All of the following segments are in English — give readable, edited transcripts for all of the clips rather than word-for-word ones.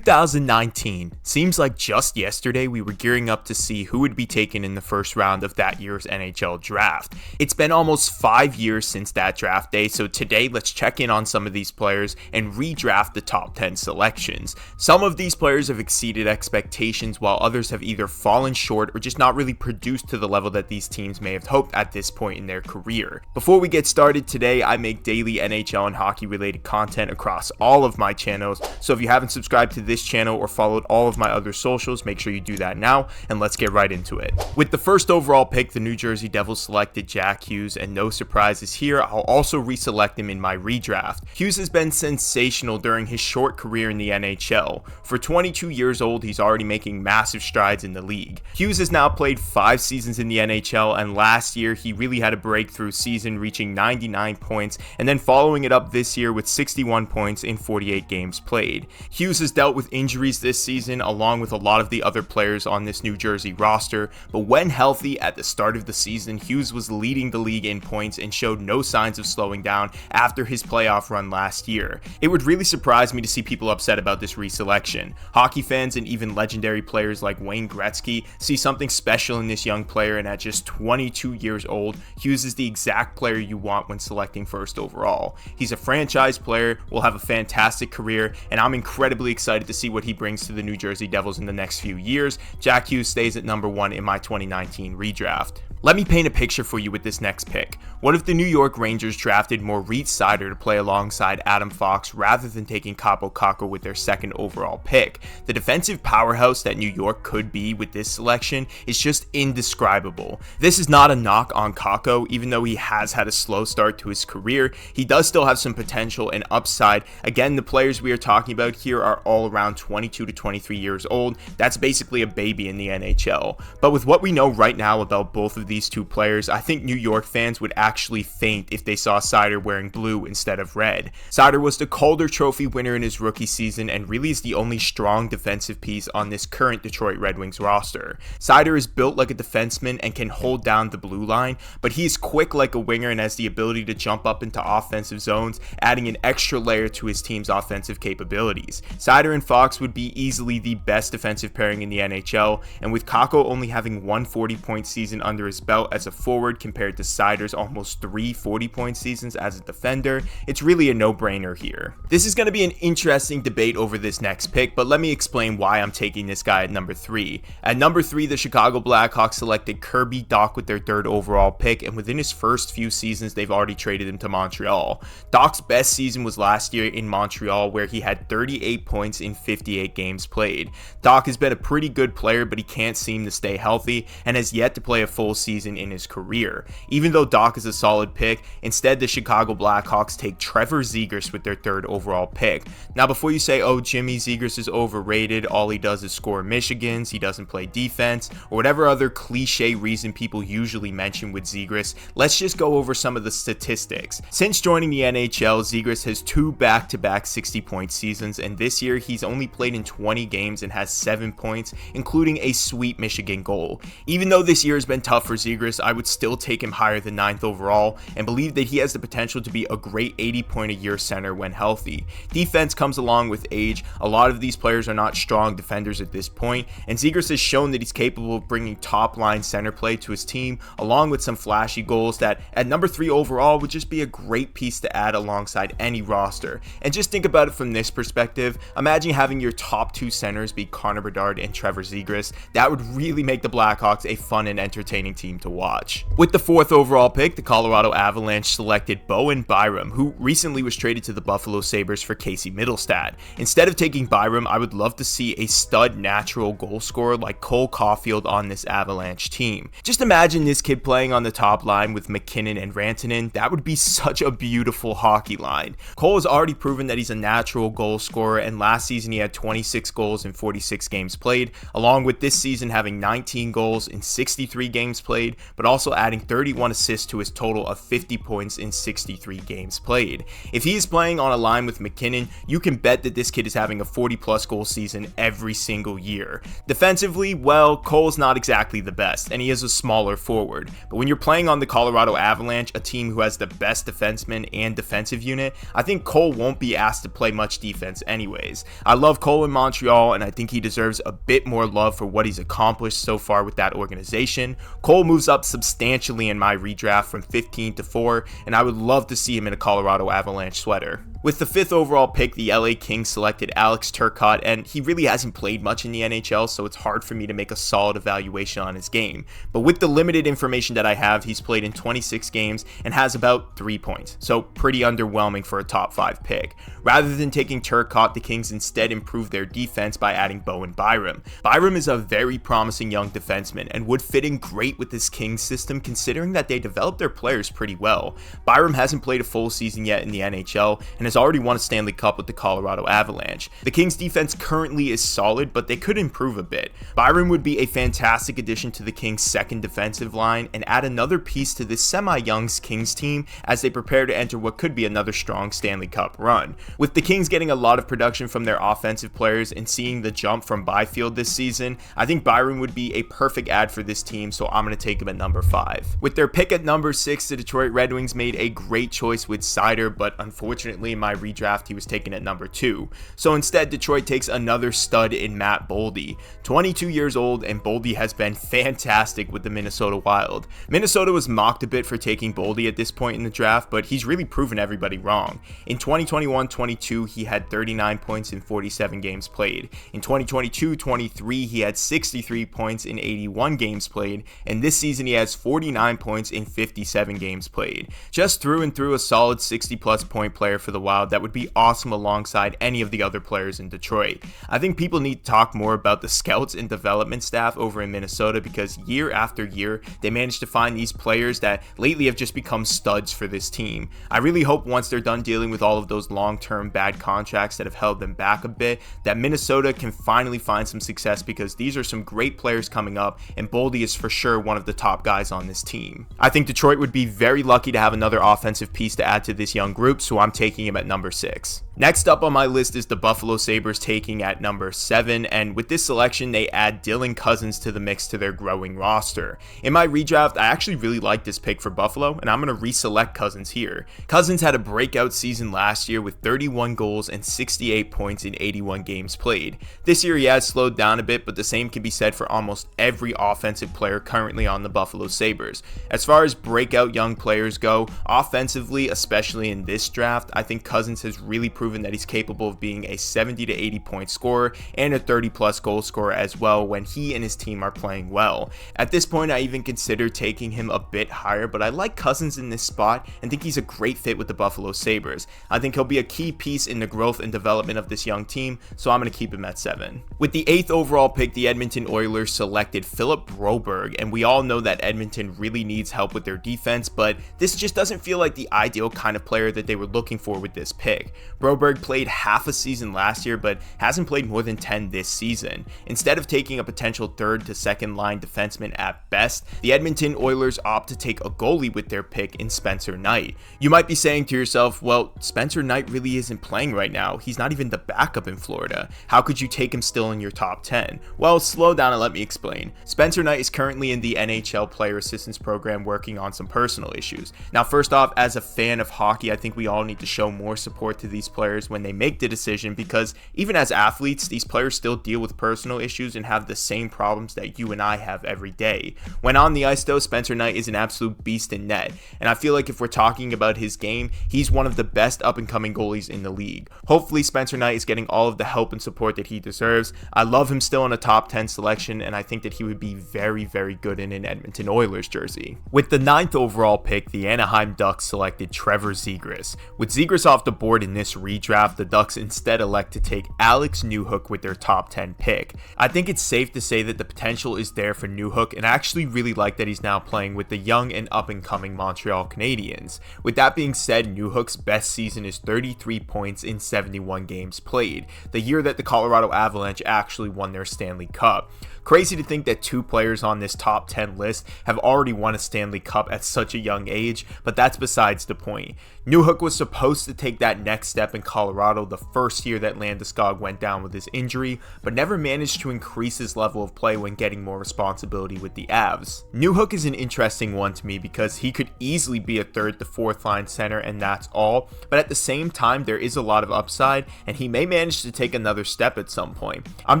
2019. Seems like just yesterday we were gearing up to see who would be taken in the first round of that year's NHL draft. It's been almost 5 years since that draft day, so today let's check in on some of these players and redraft the top 10 selections. Some of these players have exceeded expectations while others have either fallen short or just not really produced to the level that these teams may have hoped at this point in their career. Before we get started today, I make daily NHL and hockey related content across all of my channels, so if you haven't subscribed to this channel or followed all of my other socials, make sure you do that now, and let's get right into it. With the first overall pick, the New Jersey Devils selected Jack Hughes, and no surprises here, I'll also reselect him in my redraft. Hughes has been sensational during his short career in the NHL. For 22 years old, he's already making massive strides in the league. Hughes has now played 5 seasons in the NHL, and last year he really had a breakthrough season, reaching 99 points, and then following it up this year with 61 points in 48 games played. Hughes has dealt with injuries this season along with a lot of the other players on this New Jersey roster, but when healthy at the start of the season, Hughes was leading the league in points and showed no signs of slowing down after his playoff run last year. It would really surprise me to see people upset about this reselection. Hockey fans and even legendary players like Wayne Gretzky see something special in this young player, and at just 22 years old, Hughes is the exact player you want when selecting first overall. He's a franchise player, will have a fantastic career, and I'm incredibly excited to see what he brings to the New Jersey Devils in the next few years. Jack Hughes stays at number 1 in my 2019 redraft. Let me paint a picture for you with this next pick. What if the New York Rangers drafted Moritz Seider to play alongside Adam Fox rather than taking Kaapo Kakko with their second overall pick? The defensive powerhouse that New York could be with this selection is just indescribable. This is not a knock on Kakko, even though he has had a slow start to his career. He does still have some potential and upside. Again, the players we are talking about here are all around 22 to 23 years old. That's basically a baby in the NHL. But with what we know right now about both of these two players, I think New York fans would actually faint if they saw Seider wearing blue instead of red. Seider was the Calder Trophy winner in his rookie season and really is the only strong defensive piece on this current Detroit Red Wings roster. Seider is built like a defenseman and can hold down the blue line, but he is quick like a winger and has the ability to jump up into offensive zones, adding an extra layer to his team's offensive capabilities. Seider and Fox would be easily the best defensive pairing in the NHL, and with Kakko only having one 40-point season under his belt as a forward compared to Seider's almost 3 40-point seasons as a defender, it's really a no-brainer here. This is going to be an interesting debate over this next pick, but let me explain why I'm taking this guy at number 3. At number 3, the Chicago Blackhawks selected Kirby Dach with their 3rd overall pick, and within his first few seasons, they've already traded him to Montreal. Dach's best season was last year in Montreal, where he had 38 points in 58 games played. Dach has been a pretty good player, but he can't seem to stay healthy and has yet to play a full season in his career. Even though Dach is a solid pick, instead the Chicago Blackhawks take Trevor Zegras with their 3rd overall pick. Now before you say, oh, Jimmy Zegras is overrated, all he does is score Michigans, he doesn't play defense, or whatever other cliche reason people usually mention with Zegras, let's just go over some of the statistics. Since joining the NHL, Zegras has 2 back-to-back 60-point seasons, and this year he's only played in 20 games and has 7 points, including a sweet Michigan goal. Even though this year has been tough for Zegras, I would still take him higher than 9th overall and believe that he has the potential to be a great 80-point-a-year center when healthy. Defense comes along with age. A lot of these players are not strong defenders at this point, and Zegras has shown that he's capable of bringing top-line center play to his team, along with some flashy goals that, at number 3 overall, would just be a great piece to add alongside any roster. And just think about it from this perspective. Imagine having your top 2 centers be Connor Bedard and Trevor Zegras. That would really make the Blackhawks a fun and entertaining team to watch. With the 4th overall pick, the Colorado Avalanche selected Bowen Byram, who recently was traded to the Buffalo Sabres for Casey Mittelstadt. Instead of taking Byram, I would love to see a stud natural goal scorer like Cole Caufield on this Avalanche team. Just imagine this kid playing on the top line with McKinnon and Rantanen. That would be such a beautiful hockey line. Cole has already proven that he's a natural goal scorer, and last season he had 26 goals in 46 games played, along with this season having 19 goals in 63 games played, but also adding 31 assists to his total of 50 points in 63 games played. If he is playing on a line with McKinnon, you can bet that this kid is having a 40-plus goal season every single year. Defensively, well, Cole's not exactly the best, and he is a smaller forward, but when you're playing on the Colorado Avalanche, a team who has the best defenseman and defensive unit, I think Cole won't be asked to play much defense anyways. I love Cole in Montreal, and I think he deserves a bit more love for what he's accomplished so far with that organization. Cole moves up substantially in my redraft from 15 to 4, and I would love to see him in a Colorado Avalanche sweater. With the 5th overall pick, the LA Kings selected Alex Turcotte, and he really hasn't played much in the NHL, so it's hard for me to make a solid evaluation on his game. But with the limited information that I have, he's played in 26 games and has about 3 points, so pretty underwhelming for a top 5 pick. Rather than taking Turcotte, the Kings instead improved their defense by adding Bowen Byram. Byram is a very promising young defenseman and would fit in great with this Kings system considering that they develop their players pretty well. Byram hasn't played a full season yet in the NHL and has already won a Stanley Cup with the Colorado Avalanche. The Kings defense currently is solid, but they could improve a bit. Byram would be a fantastic addition to the Kings' second defensive line and add another piece to this semi-young Kings team as they prepare to enter what could be another strong Stanley Cup run. With the Kings getting a lot of production from their offensive players and seeing the jump from Byfield this season, I think Byram would be a perfect add for this team, so I'm going to take him at number 5. With their pick at number 6, the Detroit Red Wings made a great choice with Seider, but unfortunately in my redraft he was taken at number 2. So instead, Detroit takes another stud in Matt Boldy. 22 years old, and Boldy has been fantastic with the Minnesota Wild. Minnesota was mocked a bit for taking Boldy at this point in the draft, but he's really proven everybody wrong. In 2021-22, he had 39 points in 47 games played. In 2022-23, he had 63 points in 81 games played, and this season he has 49 points in 57 games played. Just through and through a solid 60-plus point player for the Wild that would be awesome alongside any of the other players in Detroit. I think people need to talk more about the scouts and development staff over in Minnesota because year after year, they manage to find these players that lately have just become studs for this team. I really hope once they're done dealing with all of those long-term bad contracts that have held them back a bit, that Minnesota can finally find some success because these are some great players coming up, and Boldy is for sure one of the top guys on this team. I think Detroit would be very lucky to have another offensive piece to add to this young group, so I'm taking him at number 6. Next up on my list is the Buffalo Sabres taking at number 7, and with this selection they add Dylan Cozens to the mix to their growing roster. In my redraft, I actually really like this pick for Buffalo, and I'm going to reselect Cozens here. Cozens had a breakout season last year with 31 goals and 68 points in 81 games played. This year he has slowed down a bit, but the same can be said for almost every offensive player currently on the Buffalo Sabres. As far as breakout young players go, offensively, especially in this draft, I think Cozens has really proven that he's capable of being a 70 to 80 point scorer and a 30 plus goal scorer as well when he and his team are playing well. At this point, I even consider taking him a bit higher, but I like Cozens in this spot and think he's a great fit with the Buffalo Sabres. I think he'll be a key piece in the growth and development of this young team, so I'm going to keep him at 7. With the 8th overall pick, the Edmonton Oilers selected Philip Broberg, and we all know that Edmonton really needs help with their defense, but this just doesn't feel like the ideal kind of player that they were looking for with this pick. Broberg played half a season last year, but hasn't played more than 10 this season. Instead of taking a potential third to second line defenseman at best, the Edmonton Oilers opt to take a goalie with their pick in Spencer Knight. You might be saying to yourself, well, Spencer Knight really isn't playing right now. He's not even the backup in Florida. How could you take him still in your top 10? Well, slow down and let me explain. Spencer Knight is currently in the NHL Player Assistance Program working on some personal issues. Now, first off, as a fan of hockey, I think we all need to show more support to these players when they make the decision because even as athletes, these players still deal with personal issues and have the same problems that you and I have every day. When on the ice though, Spencer Knight is an absolute beast in net, and I feel like if we're talking about his game, he's one of the best up and coming goalies in the league. Hopefully Spencer Knight is getting all of the help and support that he deserves. I love him still in a top 10 selection, and I think that he would be very, very good in an Edmonton Oilers jersey. With the 9th overall pick, the Anaheim Ducks selected Trevor Zegras. With Zegras off the board in this redraft, the Ducks instead elect to take Alex Newhook with their top 10 pick. I think it's safe to say that the potential is there for Newhook, and I actually really like that he's now playing with the young and up and coming Montreal Canadiens. With that being said, Newhook's best season is 33 points in 71 games played, the year that the Colorado Avalanche actually won their Stanley Cup. Crazy to think that 2 players on this top 10 list have already won a Stanley Cup at such a young age, but that's besides the point. Newhook was supposed to take that next step in in Colorado the first year that Landeskog went down with his injury, but never managed to increase his level of play when getting more responsibility with the Avs. Newhook is an interesting one to me because he could easily be a third to fourth line center and that's all, but at the same time there is a lot of upside and he may manage to take another step at some point. I'm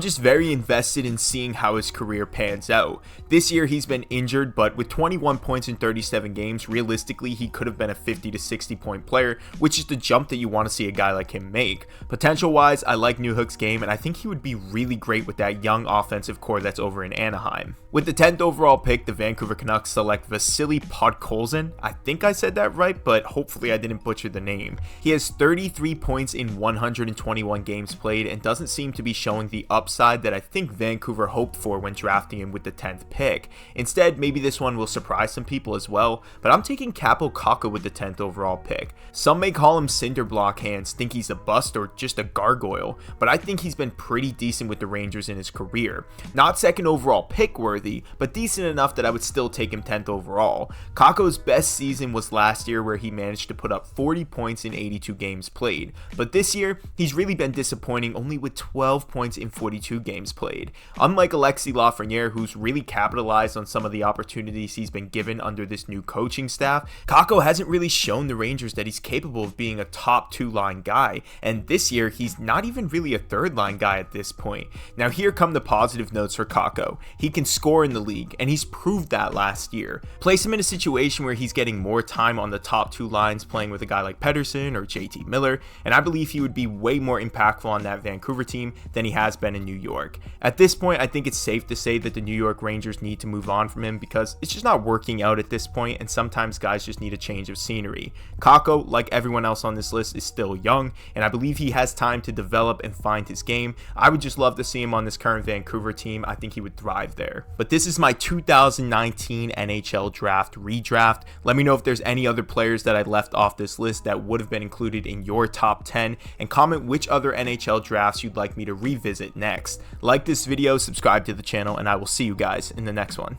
just very invested in seeing how his career pans out. This year he's been injured, but with 21 points in 37 games, realistically he could have been a 50 to 60 point player, which is the jump that you want to see a guy like him make. Potential wise, I like Newhook's game and I think he would be really great with that young offensive core that's over in Anaheim. With the 10th overall pick, the Vancouver Canucks select Vasily Podkolzin. I think I said that right, but hopefully I didn't butcher the name. He has 33 points in 121 games played and doesn't seem to be showing the upside that I think Vancouver hoped for when drafting him with the 10th pick. Instead, maybe this one will surprise some people as well, but I'm taking Kaapo Kakko with the 10th overall pick. Some may call him Cinderblock hands, think he's a bust or just a gargoyle, but I think he's been pretty decent with the Rangers in his career. Not second overall pick worthy, but decent enough that I would still take him 10th overall. Kakko's best season was last year where he managed to put up 40 points in 82 games played, but this year he's really been disappointing, only with 12 points in 42 games played. Unlike Alexis Lafreniere, who's really capitalized on some of the opportunities he's been given under this new coaching staff, Kakko hasn't really shown the Rangers that he's capable of being a top 2 line guy, and this year he's not even really a 3rd line guy at this point. Now here come the positive notes for Kakko. He can score in the league, and he's proved that last year. Place him in a situation where he's getting more time on the top 2 lines playing with a guy like Pettersson or JT Miller, and I believe he would be way more impactful on that Vancouver team than he has been in New York. At this point, I think it's safe to say that the New York Rangers need to move on from him because it's just not working out at this point, and sometimes guys just need a change of scenery. Kakko, like everyone else on this list, is still young, and I believe he has time to develop and find his game. I would just love to see him on this current Vancouver team. I think he would thrive there. But this is my 2019 NHL Draft Redraft. Let me know if there's any other players that I left off this list that would have been included in your top 10, and comment which other NHL drafts you'd like me to revisit next. Like this video, subscribe to the channel, and I will see you guys in the next one.